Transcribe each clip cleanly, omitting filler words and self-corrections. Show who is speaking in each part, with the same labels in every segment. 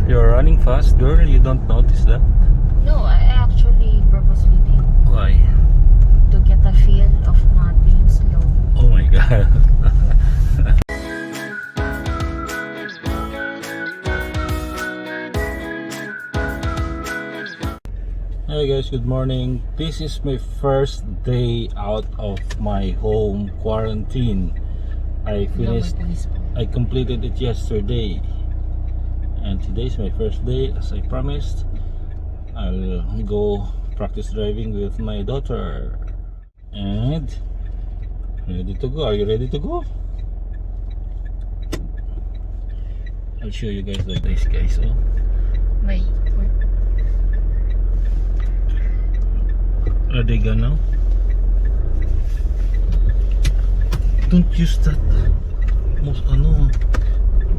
Speaker 1: start, you're running fast, girl. You don't notice that?
Speaker 2: No, I actually purposely did.
Speaker 1: Why?
Speaker 2: To get a feel of not being slow.
Speaker 1: Oh my god. Hi guys, good morning. This is my first day out of my home quarantine. I completed it yesterday, and today's my first day. As I promised, I'll go practice driving with my daughter. And ready to go. Are you ready to go? I'll show you guys like this, guys. Oh,
Speaker 2: Wait.
Speaker 1: are they gone now? Don't use that. Most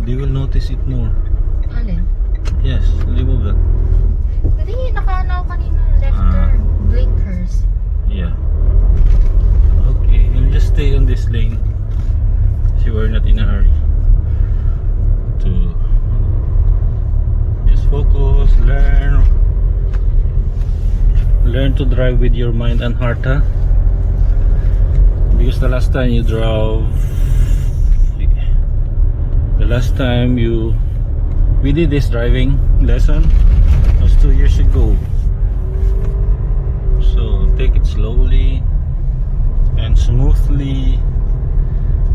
Speaker 1: they will notice it more.
Speaker 2: Alin?
Speaker 1: Yes, remove that.
Speaker 2: Hindi, nakaano kanina. Left turn. Blinkers.
Speaker 1: Yeah. Okay, you'll just stay on this lane. See, we're not in a hurry. To just focus, learn to drive with your mind and heart, huh? Because the last time we did this driving lesson was 2 years ago. So take it slowly and smoothly.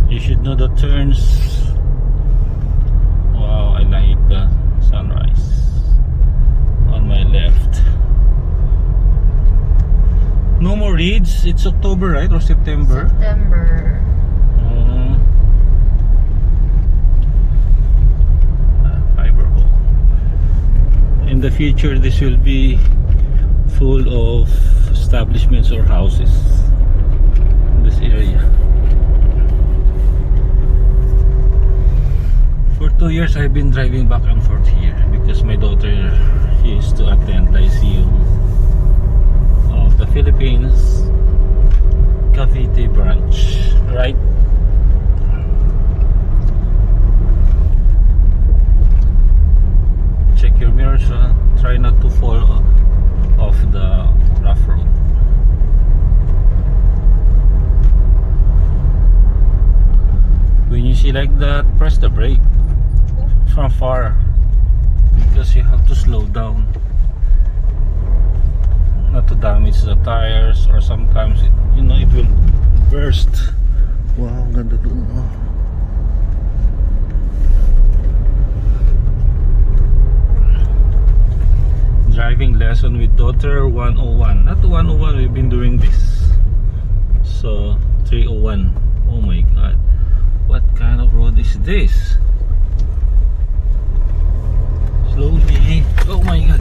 Speaker 1: You should know the turns. Wow, I like the sunrise on my left. No more reads. It's October, right? Or September?
Speaker 2: September.
Speaker 1: Fiber hole. In the future, this will be full of establishments or houses in this area. For 2 years, I've been driving back and forth here because my daughter used to attend ICU of the Philippines Cavite branch, right? Check your mirrors, try not to fall off the rough road. When you see like that, press the brake from far because you have to slow down not to damage the tires, or sometimes it will burst. Wow, ganda doon. Driving lesson with daughter 101. Not 101, we've been doing this. So 301. Oh my god. What kind of road is this? Slowly. Oh my god.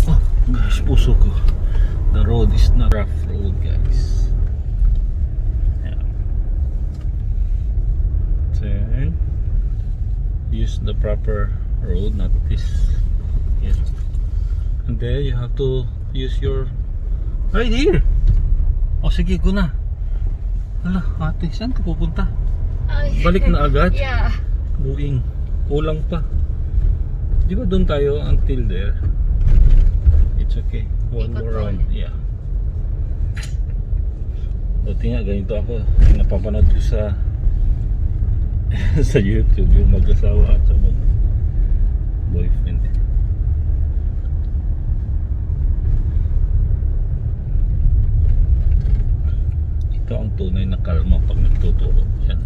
Speaker 1: Oh gosh, puso ko. The road is not rough road, guys. Yeah. Turn. Use the proper road, not this. Yeah. And then you have to use your right here. O sige, go na. Hala, ate, saan ka pupunta? Balik na agad?
Speaker 2: Yeah.
Speaker 1: Buing. Kulang pa. Di ba doon tayo until there? It's okay. One more round. Yeah. Dati nga, ganito ako. Napapanood ko sa sa YouTube yung mag-asawa at sa mag-boyfriend. Ito ang tunay na kalma pag nagtuturo. Yan.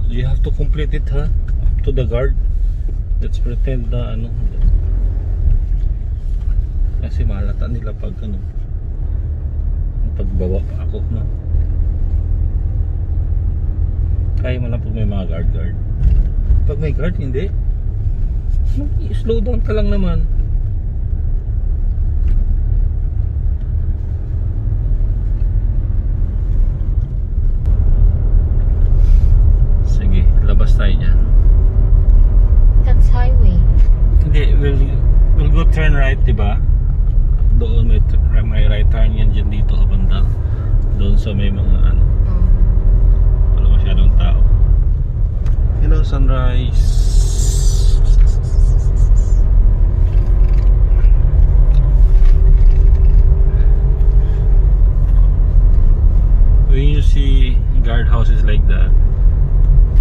Speaker 1: You have to complete it, ha? Up to the guard. Let's pretend na kasi mahalata nila pag pagbawa pa ako, no? Kaya mo lang pag may mga guard. Pag may guard, hindi. Slow down ka lang naman. Sige, labas tayo dyan.
Speaker 2: That's highway.
Speaker 1: Hindi, we'll go turn right, diba? Doon may right turn yan dyan dito, banda. Doon sa may mga wala masyadong tao. sunrise. When you see guardhouses like that,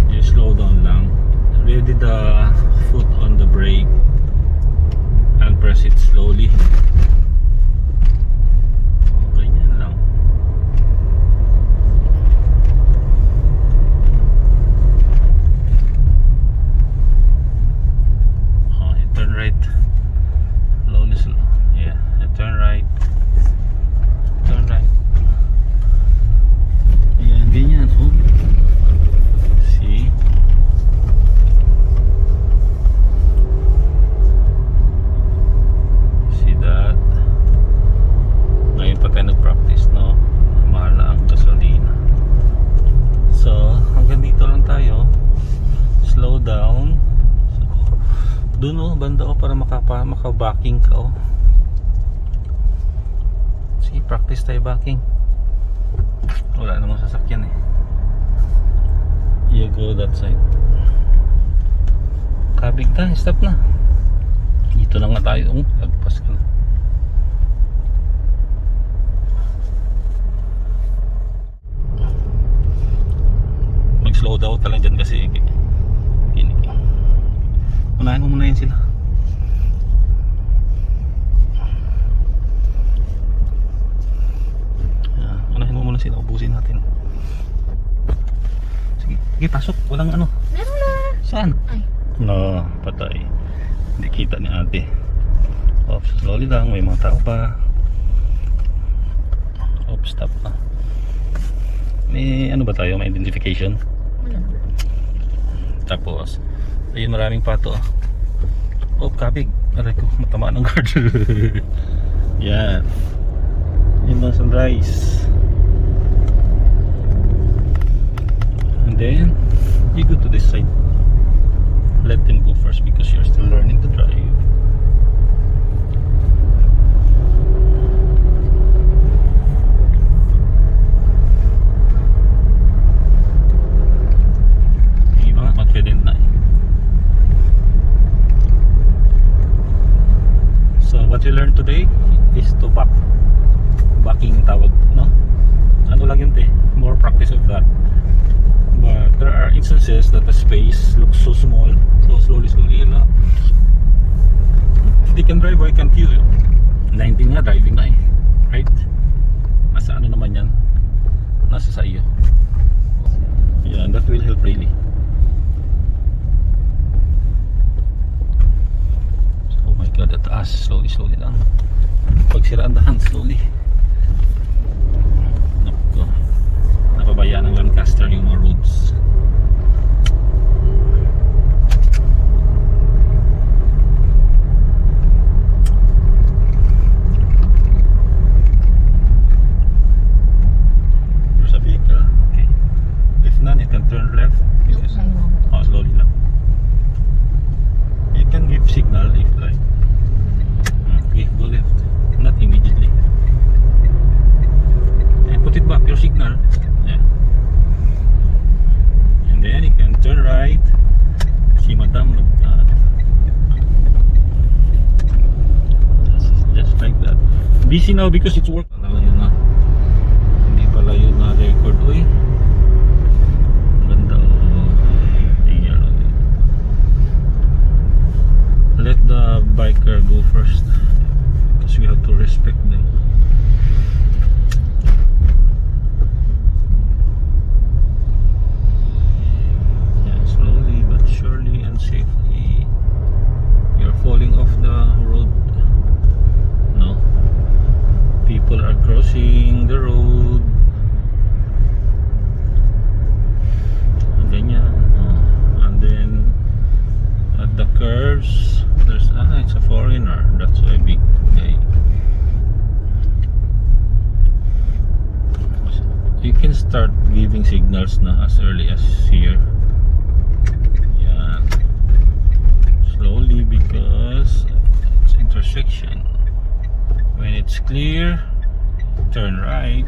Speaker 1: you slow down lang. Ready the foot on the brake and press it slowly. Ganyan lang. Oh, you turn right. Slowly, slow. Yeah, you turn right. Turn right. Ayan, ganyan. Oh. See? See that? Ngayon pa tayo nag-practice, no? Mahal na ang gasolina. So, hanggang dito lang tayo. Slow down. So, dun oh, banda oh, para maka-backing ka oh. Sige, practice tayo backing. Wala namang sasakyan eh. You go that side. Kabig tayo, stop na. Dito na nga tayo. Lagpas ka na. Mag-slow down ka lang dyan kasi unahin mo muna yan sila. Unahin mo muna sila, ubusin natin. Sige, pasok. Walang ano.
Speaker 2: Meron na.
Speaker 1: Saan?
Speaker 2: Ay.
Speaker 1: No, patay. Hindi kita ni ate. Oops, slowly lang. May mga tao pa. Oops, stop pa. May ano ba tayo? May identification?
Speaker 2: Wala.
Speaker 1: Tapos, ayun maraming pato. Oh, kapig. Aray ko, matamaan ng guard. Yan. Yun ang sunrise. And then you go to this side. Let them go first because you're still learning to drive. Diba? Confident na eh. So what you learned today is to backing tawag, no? Ano lang yun te? More practice of that. But there are instances that the space looks so small. So slowly yun na. If they can drive, why can't you? 19 nga, driving na eh. Right? Nasa ano naman yan? Nasa sa iyo. Yeah, that will help really. Oh my god, at taas. Slowly lang. Pag siraan dahan, slowly. Napabayaan ng Lancaster yung mga roads. There's a vehicle. Okay. If none, you can turn left. Oh, slowly lang. You can give signal if like. Okay, go left. Not immediately. And put it back, your signal. Yeah. And then you can turn right. Si madam just like that. Busy now because it's work. Yun na. Hindi pala yun na record. Uy. Ganda oh. Let the biker go first because we have to respect them. Safely, you're falling off the road. No, people are crossing the road. Ganyan. And then at the curves, there's it's a foreigner. That's a big guy. You can start giving signals na as early as here. Slowly because it's intersection. When it's clear, turn right.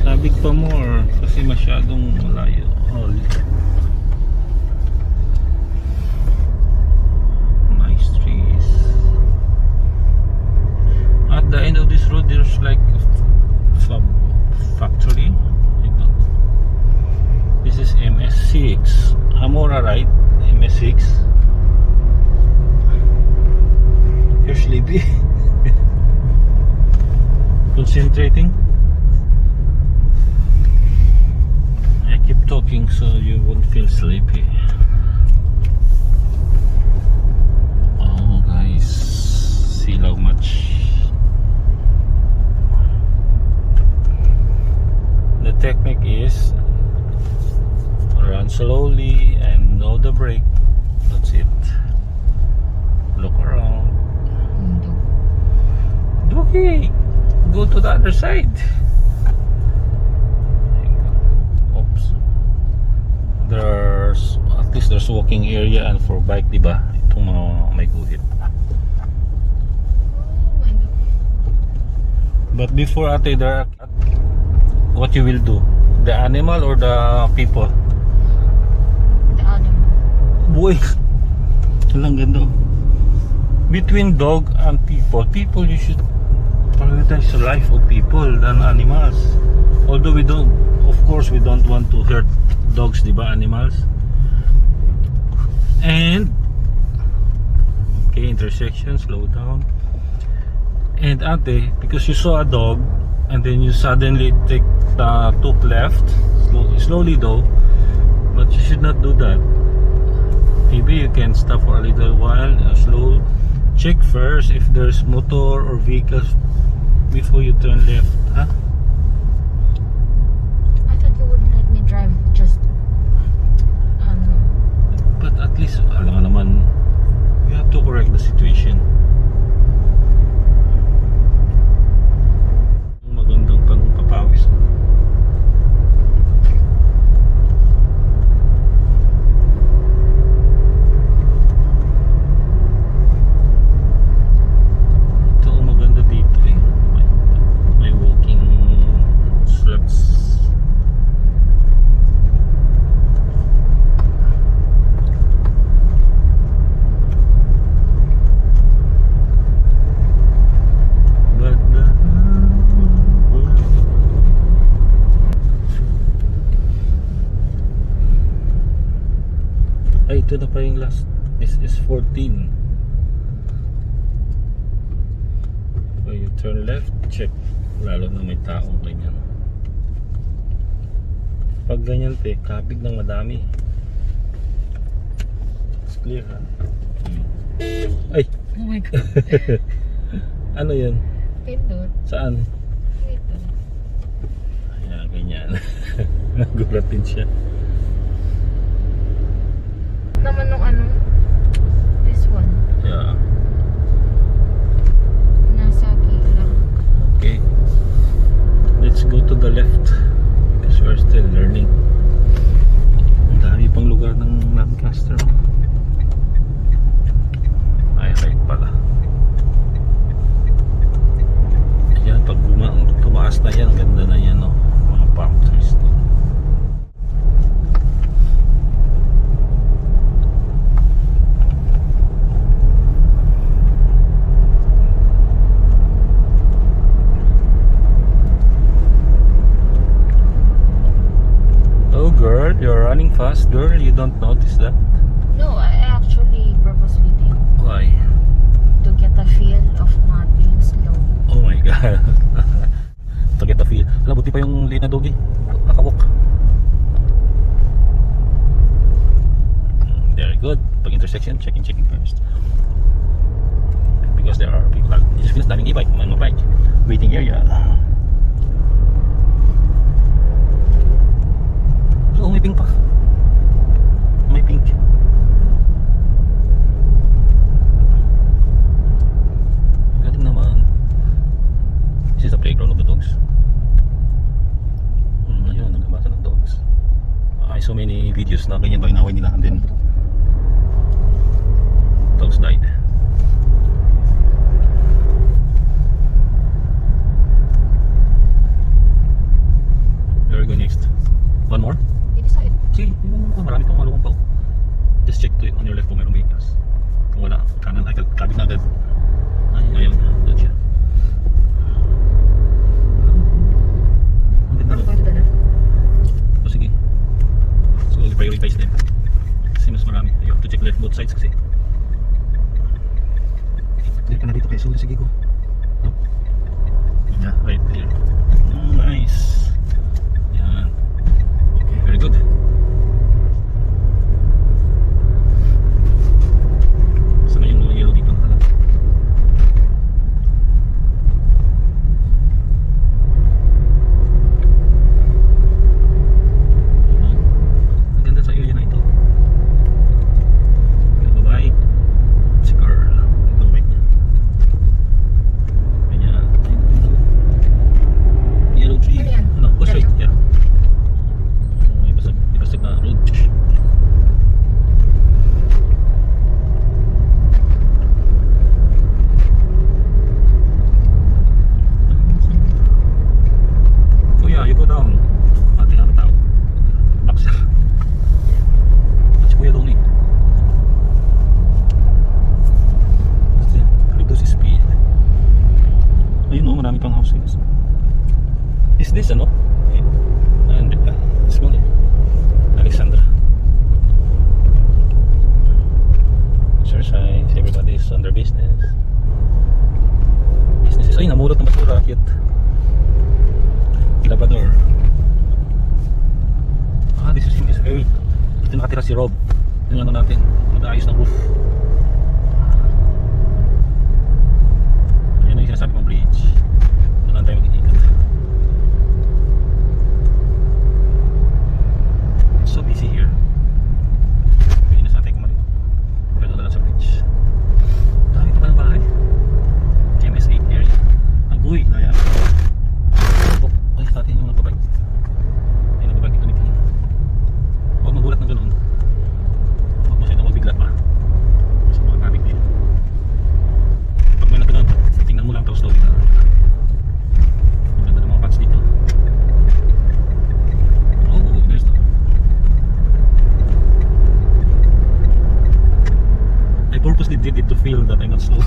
Speaker 1: Sabig pa more kasi masyadong malayo. Oh, Joyride MS6. You're sleepy. Concentrating. I keep talking so you won't feel sleepy. Oh guys, see how much the technique is run slowly and know the brake. That's it. Look around. Okay, go to the other side. Oops. There's at least there's walking area and for bike, diba? Itong mga may guhit. But before ate, there, what you will do? The animal or the people?
Speaker 2: The animal.
Speaker 1: Boy, walang ganda. Between dog and people you should prioritize the life of people than animals. Although we don't, of course, we don't want to hurt dogs, diba? Animals. And okay, intersection, slow down. And ate, because you saw a dog and then you suddenly took left, slowly though, but you should not do that. Maybe you can stop for a little while, slow. Check first if there's motor or vehicles before you turn left, huh?
Speaker 2: I thought you would let me drive just
Speaker 1: But at least, alam naman, you have to correct the situation. Magandang pagpapawis. Ito ang maganda dito eh. May walking slopes. Ay, ito na pa yung last SS14. So you turn left, check. Lalo na may taong ganyan. Pag ganyan te, kabig ng madami. It's clear ha. Ay!
Speaker 2: oh my god.
Speaker 1: Ano yun?
Speaker 2: Pindot.
Speaker 1: Saan?
Speaker 2: Ito.
Speaker 1: Ayan, ganyan. Nagulat din siya.
Speaker 2: Naman nung ano? This one.
Speaker 1: Yeah.
Speaker 2: Nasa lang.
Speaker 1: Okay. Let's go to the left because we're still learning. Ang dami pang lugar ng Lancaster. Ay, right pala. Ayan, pag tumaas na yan, ganda na yan, no? Mga palm trees. No? Oh girl, you're running fast, girl. You don't notice that?
Speaker 2: No, I actually purposely did.
Speaker 1: Why?
Speaker 2: To get a feel of not being slow.
Speaker 1: Oh my god. To get the feel. Alam, buti pa yung late na doggy. Nakawalk. Very good. Pag intersection, checking first. Because there are people, just finished daming e-bike, may mga bike. Waiting area. Oh, may pink pa. May pink. Galing naman. This is the playground of the dogs. Ayun, nagbabasa ng dogs. I saw many videos na ganyan ba inaway nila and then dogs died. Where are we going next? One more?
Speaker 2: I-decide.
Speaker 1: Sige, marami pang malukong pa. Just check to on your left kung mayroong vehicles. Kung wala, kanan ay kabig na agad. Ay, ayun, doon siya. Ang ganda.
Speaker 2: I'm going to the left.
Speaker 1: O sige. Slowly prioritize them. Kasi both sides kasi. Dito ka na dito kay Sul. Sige go. Yeah, right there. Oh, nice. Yan. Okay, very good. Sana yung yellow dito talaga. Ang ganda sa area na ito. May babae. Si Carl. Itong bike niya. Ganyan. Yellow tree.
Speaker 2: Ano yan?
Speaker 1: Ano? Go straight. Yeah. May basag na road. Kuya, you go down. Ate namin tao. Back siya. At si Kuya doon eh. Kasi, reduce speed. Ayun o, marami pang houses. Is this ano? Hindi pa. Small eh. Alexandra. Exercise. Everybody's on their business. Businesses. Ay, namurot ng basura. Cute. Labrador. Ah, this is in this area. Dito nakatira si Rob. Yung ano natin. Mag-aayos ng roof. Yan yung sinasabi kong bridge. Doon lang tayo mag-iikat. It's so busy here. Pwede na sa atin kumalit. Pwede na lang sa bridge. Dami pa ng bahay. GMS 8 area. Agoy, naya. Oh, ay sa atin yung nagbabike. Ay nagbabike dito ni Tingin. Huwag magulat ng ganun. Huwag masyadong magbigla pa. Sa mga kabig mo siya. Pag may nagano'n, tingnan mo lang tapos slowly na. Ang ganda ng mga pads dito. Oh, there's no. I purposely did it to feel that I'm not slow.